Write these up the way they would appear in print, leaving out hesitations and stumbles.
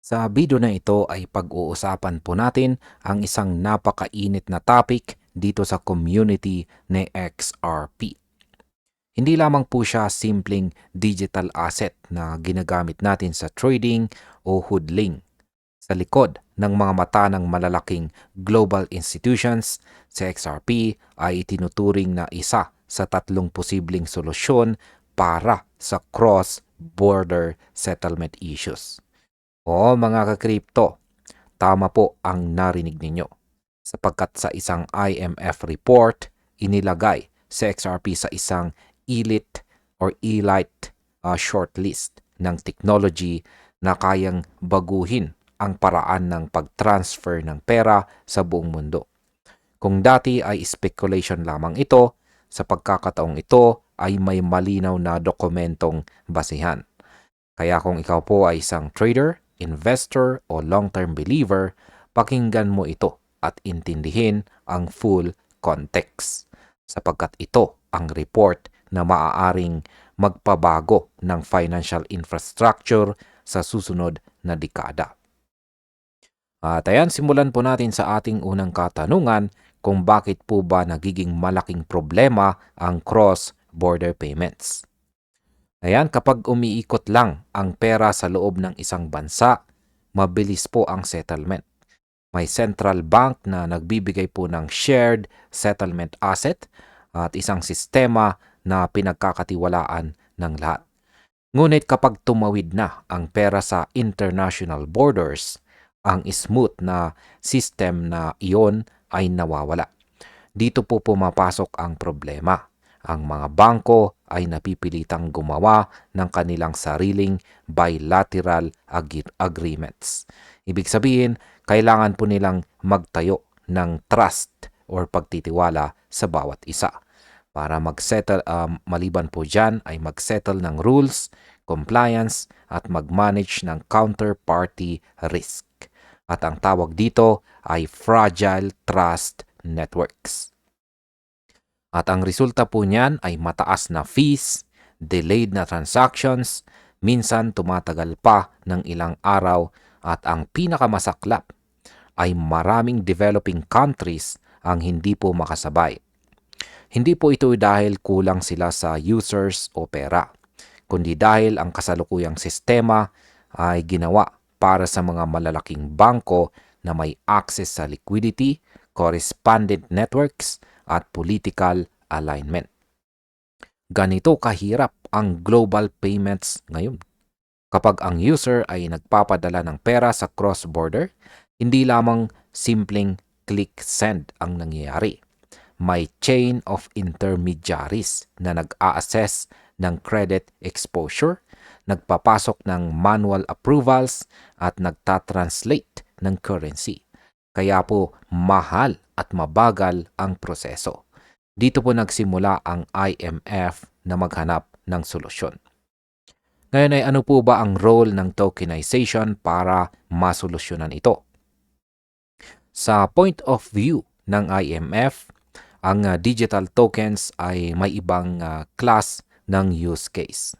Sa video na ito ay pag-uusapan po natin ang isang napakainit na topic dito sa community ni XRP. Hindi lamang po siya simpleng digital asset na ginagamit natin sa trading o hodling. Sa likod ng mga mata ng malalaking global institutions, si XRP ay tinuturing na isa sa tatlong posibleng solusyon para sa cross-border settlement issues. Oo mga ka-crypto, tama po ang narinig ninyo. Sapagkat sa isang IMF report, inilagay si XRP sa isang elite shortlist ng technology na kayang baguhin ang paraan ng pag-transfer ng pera sa buong mundo. Kung dati ay speculation lamang ito, sa pagkakataong ito ay may malinaw na dokumentong basihan. Kaya kung ikaw po ay isang trader, investor o long-term believer, pakinggan mo ito at intindihin ang full context. Sapagkat ito ang report na maaaring magpabago ng financial infrastructure sa susunod na dekada. At ayan, simulan po natin sa ating unang katanungan kung bakit po ba nagiging malaking problema ang cross-border payments. Ayan, kapag umiikot lang ang pera sa loob ng isang bansa, mabilis po ang settlement. May central bank na nagbibigay po ng shared settlement asset at isang sistema na pinagkakatiwalaan ng lahat. Ngunit kapag tumawid na ang pera sa international borders, ang smooth na system na iyon ay nawawala. Dito po pumapasok ang problema. Ang mga bangko ay napipilitang gumawa ng kanilang sariling bilateral agreements. Ibig sabihin, kailangan po nilang magtayo ng trust or pagtitiwala sa bawat isa. Para mag-settle, maliban po dyan ay mag-settle ng rules, compliance at mag-manage ng counterparty risk. At ang tawag dito ay fragile trust networks. At ang resulta po niyan ay mataas na fees, delayed na transactions, minsan tumatagal pa ng ilang araw at ang pinakamasaklap ay maraming developing countries ang hindi po makasabay. Hindi po ito dahil kulang sila sa users o pera, kundi dahil ang kasalukuyang sistema ay ginawa para sa mga malalaking bangko na may access sa liquidity, correspondent networks, at political alignment. Ganito kahirap ang global payments ngayon. Kapag ang user ay nagpapadala ng pera sa cross-border, hindi lamang simpleng click send ang nangyayari. May chain of intermediaries na nag-a-assess ng credit exposure, nagpapasok ng manual approvals at nagtatranslate ng currency. Kaya po mahal at mabagal ang proseso. Dito po nagsimula ang IMF na maghanap ng solusyon. Ngayon ay ano po ba ang role ng tokenization para masolusyonan ito? Sa point of view ng IMF, ang digital tokens ay may ibang class ng use case.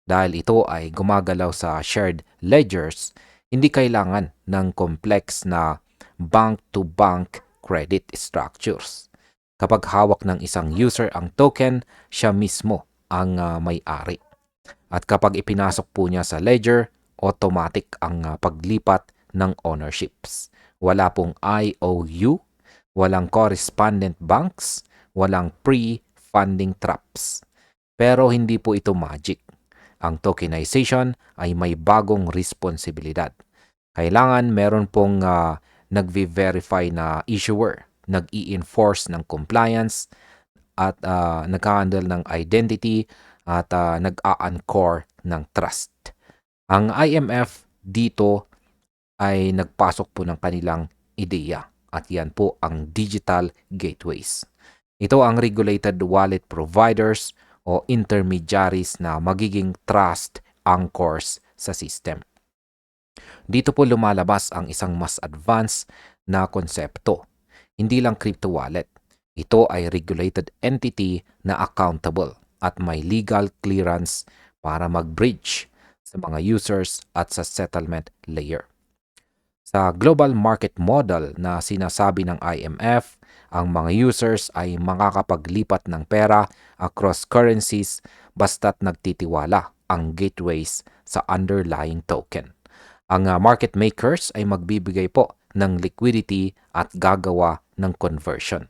Dahil ito ay gumagalaw sa shared ledgers, hindi kailangan ng complex na bank-to-bank credit structures. Kapag hawak ng isang user ang token, siya mismo ang may-ari. At kapag ipinasok po niya sa ledger, automatic ang paglipat ng ownerships. Wala pong IOU, walang correspondent banks, walang pre-funding traps. Pero hindi po ito magic. Ang tokenization ay may bagong responsibilidad. Kailangan meron pong nag-verify na issuer, nag-i-enforce ng compliance, at nag-handle ng identity, at nag-a-anchor ng trust. Ang IMF dito ay nagpasok po ng kanilang ideya at yan po ang digital gateways. Ito ang regulated wallet providers o intermediaries na magiging trust anchors sa system. Dito po lumalabas ang isang mas advanced na konsepto. Hindi lang crypto wallet. Ito ay regulated entity na accountable at may legal clearance para mag-bridge sa mga users at sa settlement layer. Sa global market model na sinasabi ng IMF, ang mga users ay makakapaglipat ng pera across currencies basta't nagtitiwala ang gateways sa underlying token. Ang market makers ay magbibigay po ng liquidity at gagawa ng conversion.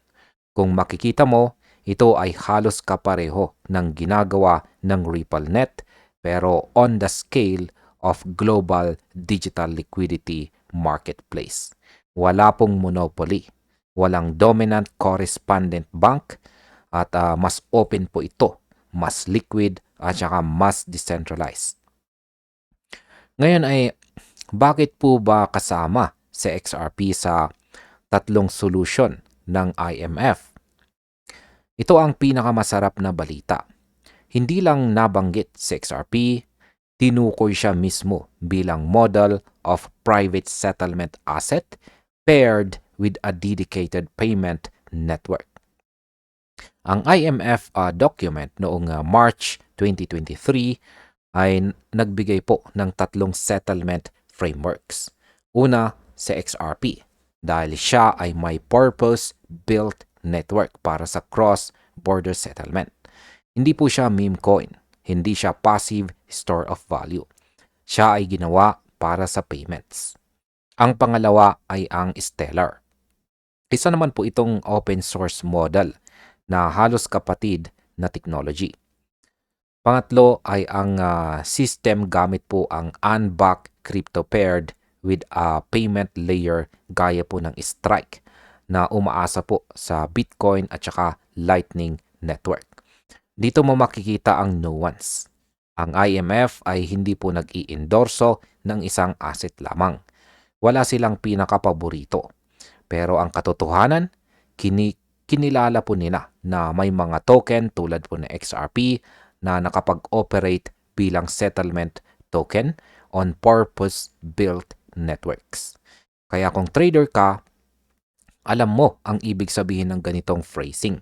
Kung makikita mo, ito ay halos kapareho ng ginagawa ng RippleNet pero on the scale of global digital liquidity marketplace. Wala pong monopoly, walang dominant correspondent bank at mas open po ito, mas liquid at saka mas decentralized. Ngayon ay bakit po ba kasama si XRP sa tatlong solution ng IMF? Ito ang pinakamasarap na balita. Hindi lang nabanggit si XRP, tinukoy siya mismo bilang model of private settlement asset paired with a dedicated payment network. Ang IMF document noong March 2023 ay nagbigay po ng tatlong settlement frameworks. Una, sa XRP, dahil siya ay may purpose-built network para sa cross-border settlement. Hindi po siya meme coin, hindi siya passive store of value. Siya ay ginawa para sa payments. Ang pangalawa ay ang Stellar. Isa naman po itong open source model na halos kapatid na technology. Pangatlo ay ang system gamit po ang unbacked crypto paired with a payment layer gaya po ng Strike na umaasa po sa Bitcoin at saka Lightning Network. Dito mo makikita ang nuance. Ang IMF ay hindi po nag-i-endorso ng isang asset lamang. Wala silang pinakapaborito. Pero ang katotohanan, kinilala po nila na may mga token tulad po ng XRP na nakapag-operate bilang settlement token on purpose-built networks. Kaya kung trader ka, alam mo ang ibig sabihin ng ganitong phrasing.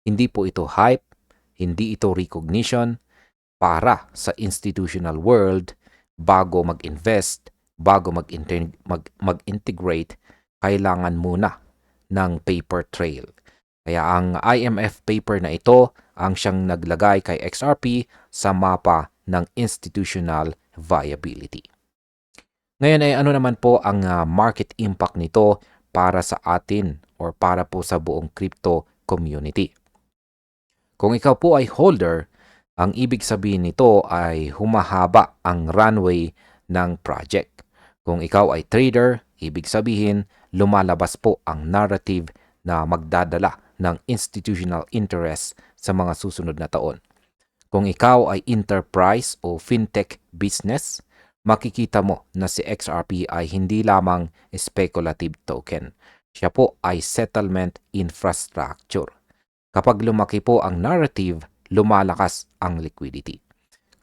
Hindi po ito hype, hindi ito recognition. Para sa institutional world, bago mag-invest, bago mag-integrate, kailangan muna ng paper trail. Kaya ang IMF paper na ito ang siyang naglagay kay XRP sa mapa ng institutional viability. Ngayon ay ano naman po ang market impact nito para sa atin or para po sa buong crypto community. Kung ikaw po ay holder, ang ibig sabihin nito ay humahaba ang runway ng project. Kung ikaw ay trader, ibig sabihin lumalabas po ang narrative na magdadala ng institutional interest sa mga susunod na taon. Kung ikaw ay enterprise o fintech business, makikita mo na si XRP ay hindi lamang speculative token. Siya po ay settlement infrastructure. Kapag lumaki po ang narrative, lumalakas ang liquidity.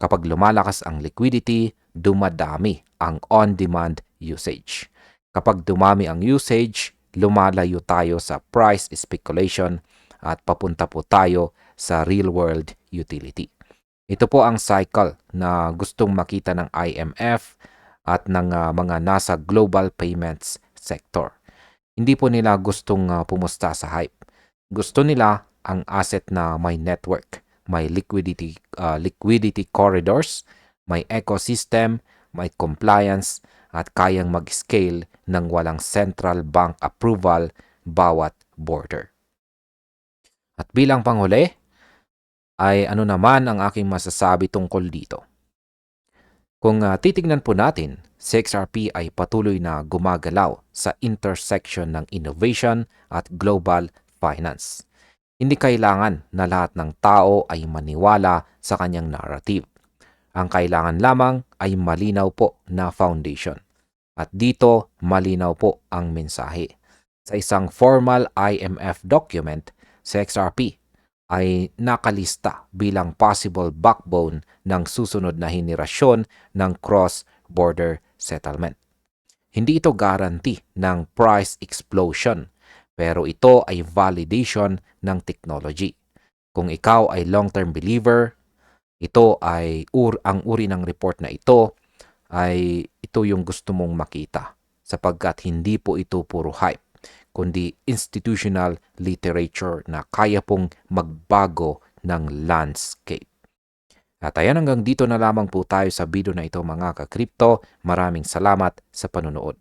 Kapag lumalakas ang liquidity, dumadami ang on-demand usage. Kapag dumami ang usage, lumalayo tayo sa price speculation at papunta po tayo sa real-world utility. Ito po ang cycle na gustong makita ng IMF at ng mga nasa global payments sector. Hindi po nila gustong pumusta sa hype. Gusto nila ang asset na may network, may liquidity corridors, may ecosystem, may compliance, at kayang mag-scale ng walang central bank approval bawat border. At bilang panghuli, ay ano naman ang aking masasabi tungkol dito? Kung titignan po natin, si XRP ay patuloy na gumagalaw sa intersection ng innovation at global finance. Hindi kailangan na lahat ng tao ay maniwala sa kanyang narrative. Ang kailangan lamang ay malinaw po na foundation. At dito, malinaw po ang mensahe. Sa isang formal IMF document, si XRP ay nakalista bilang possible backbone ng susunod na henerasyon ng cross-border settlement. Hindi ito guarantee ng price explosion, pero ito ay validation ng technology. Kung ikaw ay long-term believer, ito ay ang uri ng report na ito ay ito yung gusto mong makita. sapagkat hindi po ito puro hype, kundi institutional literature na kaya pong magbago ng landscape. At ayan, hanggang dito na lamang po tayo sa video na ito mga ka-crypto. Maraming salamat sa panunood.